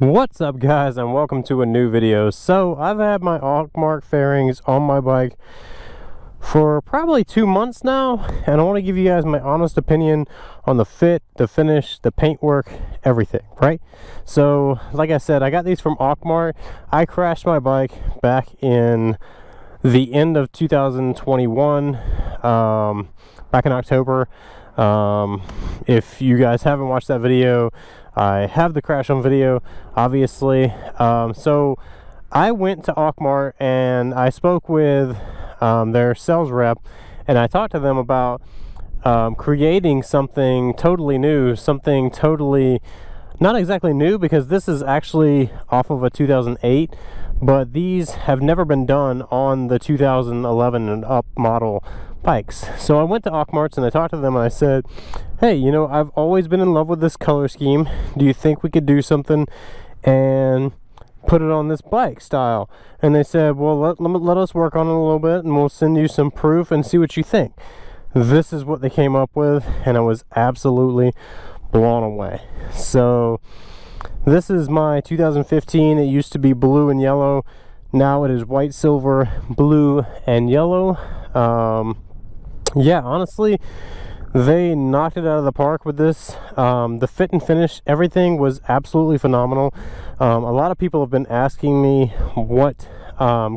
What's up guys, and welcome to a new video. So I've had my Auctmarts fairings on my bike for probably 2 months now, and I want to give you guys my honest opinion on the fit, the finish, the paintwork, everything, right? So like I said, I got these from Auctmarts. I crashed my bike back in the end of 2021, back in October. If you guys haven't watched that video, I have the crash on video, obviously. So I went to Auctmarts and I spoke with their sales rep, and I talked to them about creating something totally new, something totally not exactly new, because this is actually off of a 2008, but these have never been done on the 2011 and up model bikes. So I went to Auctmarts and I talked to them and I said, hey, you know, I've always been in love with this color scheme. Do you think we could do something and put it on this bike style? And they said, well, let us work on it a little bit and we'll send you some proof and see what you think. This is what they came up with, and I was absolutely blown away. So this is my 2015. It used to be blue and yellow. Now it is white, silver, blue, and yellow. Yeah, honestly, they knocked it out of the park with this. The fit and finish, everything was absolutely phenomenal. A lot of people have been asking me what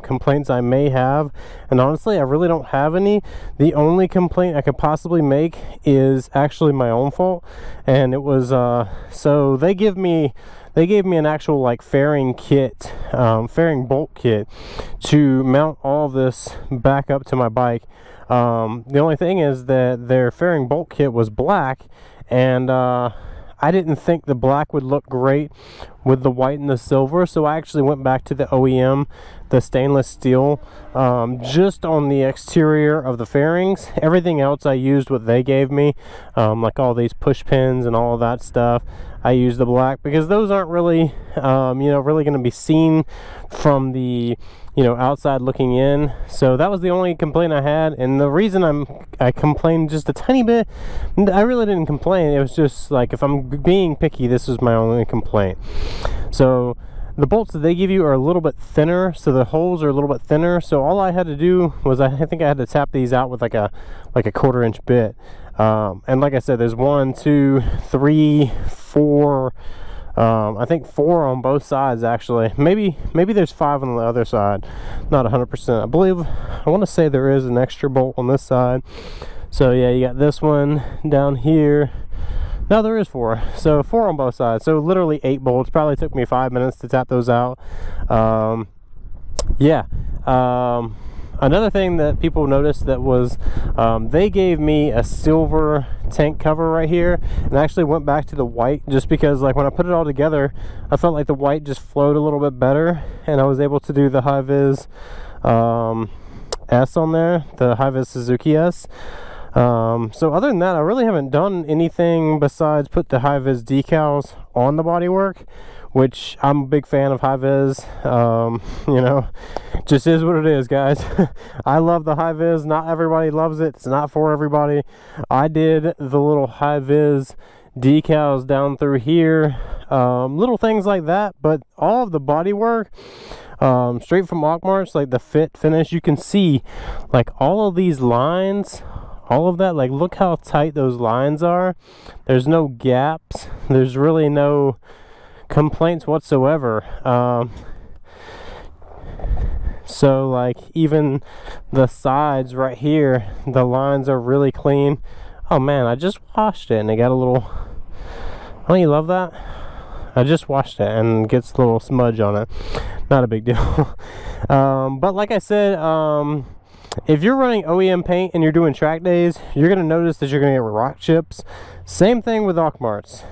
complaints I may have, and honestly I really don't have any. The only complaint I could possibly make is actually my own fault, and it was so they gave me an actual like fairing kit, fairing bolt kit, to mount all this back up to my bike. The only thing is that their fairing bolt kit was black, and I didn't think the black would look great with the white and the silver, so I actually went back to the OEM, the stainless steel, just on the exterior of the fairings. Everything else I used what they gave me, like all these push pins and all of that stuff. I used the black because those aren't really, you know, really going to be seen from the, you know, outside looking in. So that was the only complaint I had, and the reason I complained just a tiny bit, I really didn't complain. It was just like, if I'm being picky, this is my only complaint. So the bolts that they give you are a little bit thinner, so the holes are a little bit thinner. So all I had to do was, I think I had to tap these out with like a 1/4-inch bit. And like I said, there's 1, 2, 3, 4, I think 4 on both sides actually. Maybe there's 5 on the other side, not 100%. I believe, I want to say there is an extra bolt on this side. So yeah, you got this one down here. No, there is 4, so 4 on both sides, so literally 8 bolts. Probably took me 5 minutes to tap those out. Yeah. Another thing that people noticed that was, they gave me a silver tank cover right here, and I actually went back to the white just because, like, when I put it all together, I felt like the white just flowed a little bit better, and I was able to do the Hi-Vis S on there, the Hi-Vis Suzuki S. So other than that, I really haven't done anything besides put the Hi-Vis decals on the bodywork, which I'm a big fan of Hi-Vis. You know, just is what it is, guys. I love the Hi-Vis. Not everybody loves it. It's not for everybody. I did the little Hi-Vis decals down through here, little things like that, but all of the bodywork, straight from Auctmarts, like the fit, finish, you can see like all of these lines, all of that, like look how tight those lines are. There's no gaps, there's really no complaints whatsoever. So like even the sides right here, the lines are really clean. Oh man, I just washed it and it got a little, don't you love that? I just washed it and it gets a little smudge on it. Not a big deal. But like I said, if you're running OEM paint and you're doing track days, you're going to notice that you're going to get rock chips. Same thing with Auctmarts.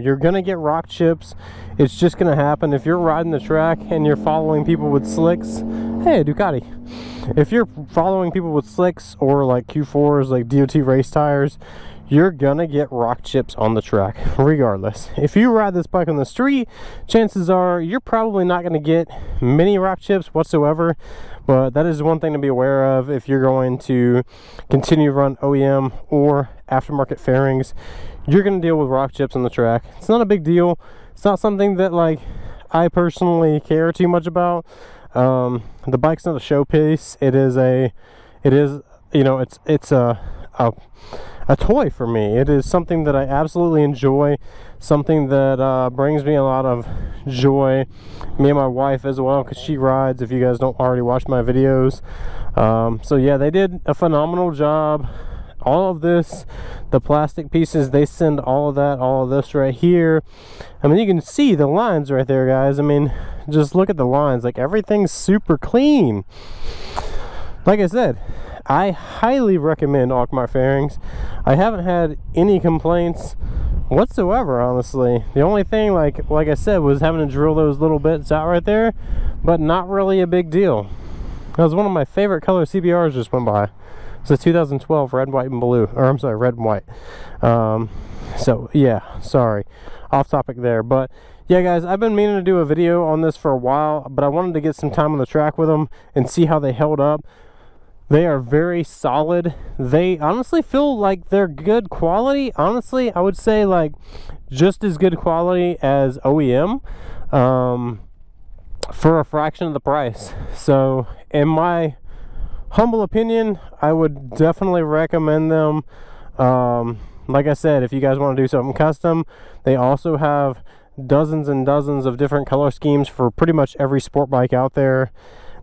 You're going to get rock chips. It's just going to happen. If you're riding the track and you're following people with slicks, hey, Ducati. If you're following people with slicks or like Q4s, like DOT race tires, you're gonna get rock chips on the track regardless. If you ride this bike on the street, chances are you're probably not going to get many rock chips whatsoever, but that is one thing to be aware of if you're going to continue to run OEM or aftermarket fairings. You're going to deal with rock chips on the track. It's not a big deal. It's not something that, like, I personally care too much about. The bike's not a showpiece. It is, you know, it's a toy for me. It is something that I absolutely enjoy, something that brings me a lot of joy. Me and my wife as well, because she rides, if you guys don't already watch my videos. So yeah, they did a phenomenal job. All of this, the plastic pieces, they send all of this right here. I mean, you can see the lines right there, guys. I mean, just look at the lines. Like, everything's super clean. Like I said, I highly recommend Auctmarts fairings. I haven't had any complaints whatsoever, honestly. The only thing, like I said, was having to drill those little bits out right there, but not really a big deal. That was one of my favorite color CBRs just went by. It's a 2012 red, white, and blue. Or I'm sorry, red and white. So yeah, sorry, off topic there. But yeah, guys, I've been meaning to do a video on this for a while, but I wanted to get some time on the track with them and see how they held up. They are very solid. They honestly feel like they're good quality. Honestly, I would say like just as good quality as OEM, for a fraction of the price. So in my humble opinion, I would definitely recommend them. Like I said, if you guys want to do something custom, they also have dozens and dozens of different color schemes for pretty much every sport bike out there.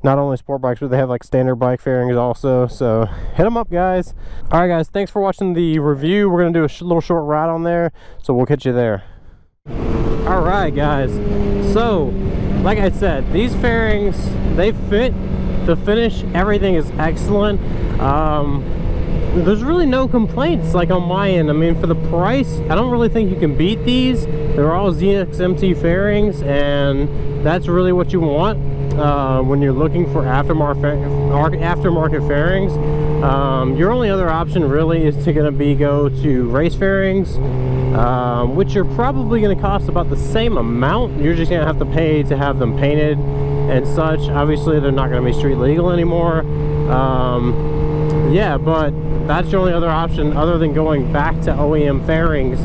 Not only sport bikes, but they have like standard bike fairings also. So hit them up, guys. All right, guys, thanks for watching the review. We're gonna do a little short ride on there, so we'll catch you there. All right, guys, so like I said, these fairings, they fit. The finish, everything is excellent. There's really no complaints like on my end. I mean, for the price, I don't really think you can beat these. They're all ZXMT fairings, and that's really what you want when you're looking for aftermarket fairings. Your only other option really is to go to race fairings, which are probably going to cost about the same amount. You're just going to have to pay to have them painted and such. Obviously, they're not going to be street legal anymore. Yeah, but that's your only other option other than going back to OEM fairings.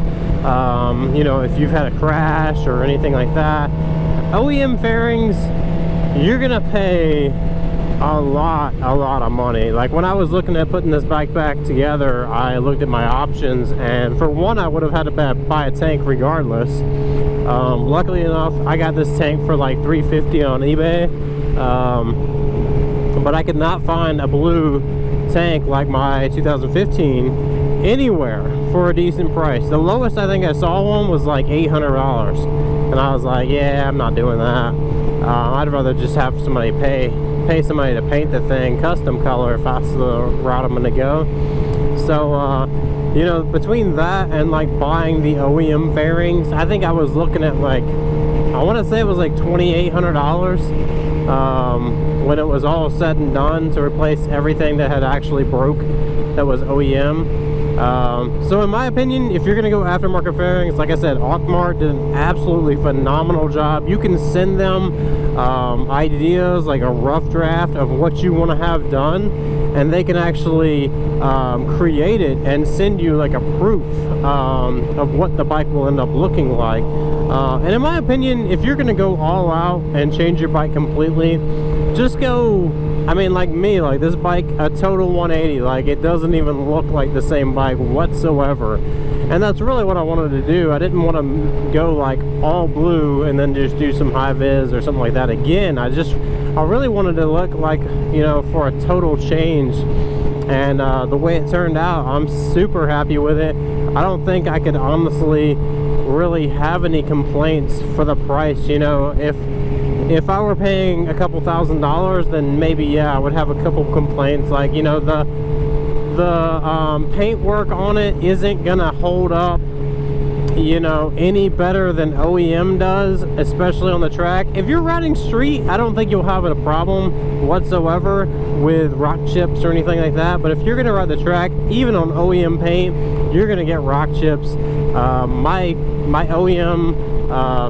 You know, if you've had a crash or anything like that, OEM fairings, you're gonna pay a lot of money. Like, when I was looking at putting this bike back together, I looked at my options, and for one, I would have had to buy a tank regardless. Luckily enough, I got this tank for like $350 on eBay, but I could not find a blue tank like my 2015 anywhere for a decent price. The lowest I think I saw one was like $800, and I was like, yeah, I'm not doing that. I'd rather just have somebody pay somebody to paint the thing custom color if that's the route I'm gonna go. So you know, between that and like buying the OEM fairings, I think I was looking at like, I want to say it was like $2,800 when it was all said and done, to replace everything that had actually broke that was OEM. So in my opinion, if you're gonna go aftermarket fairings, like I said, Auctmarts did an absolutely phenomenal job. You can send them ideas, like a rough draft of what you want to have done, and they can actually create it and send you like a proof of what the bike will end up looking like. And in my opinion, if you're gonna go all out and change your bike completely, just go, I mean, like me, like this bike, a total 180. Like, it doesn't even look like the same bike whatsoever, and that's really what I wanted to do. I didn't want to go like all blue and then just do some high-vis or something like that again. I really wanted to look like, you know, for a total change. And the way it turned out, I'm super happy with it. I don't think I could honestly really have any complaints for the price. You know, if I were paying a couple $1,000s, then maybe, yeah, I would have a couple complaints. Like, you know, the paint work on it isn't gonna hold up, you know, any better than OEM does, especially on the track. If you're riding street, I don't think you'll have a problem whatsoever with rock chips or anything like that. But if you're gonna ride the track, even on OEM paint, you're gonna get rock chips. My OEM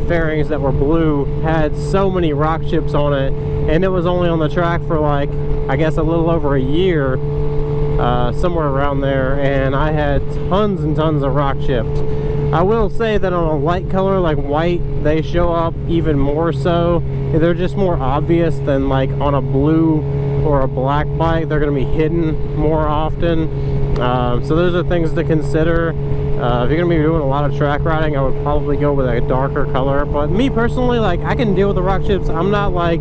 fairings that were blue had so many rock chips on it, and it was only on the track for like, I guess, a little over a year, somewhere around there, and I had tons and tons of rock chips. I will say that on a light color like white, they show up even more so. They're just more obvious than like on a blue or a black bike. They're going to be hidden more often. So those are things to consider. If you're going to be doing a lot of track riding, I would probably go with a darker color. But me personally, like, I can deal with the rock chips. I'm not like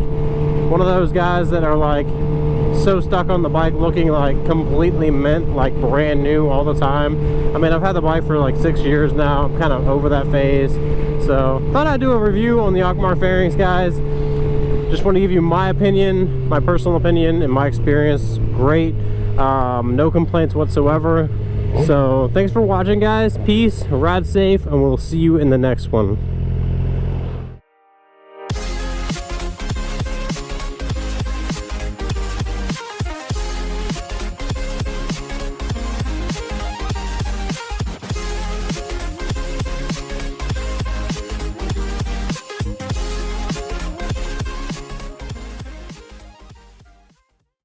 one of those guys that are like so stuck on the bike looking like completely mint, like brand new all the time. I mean, I've had the bike for like 6 years now. I'm kind of over that phase. So thought I'd do a review on the Auctmarts fairings, guys. Just want to give you my opinion, my personal opinion, and my experience. Great. No complaints whatsoever. So thanks for watching, guys. Peace, ride safe, and we'll see you in the next one.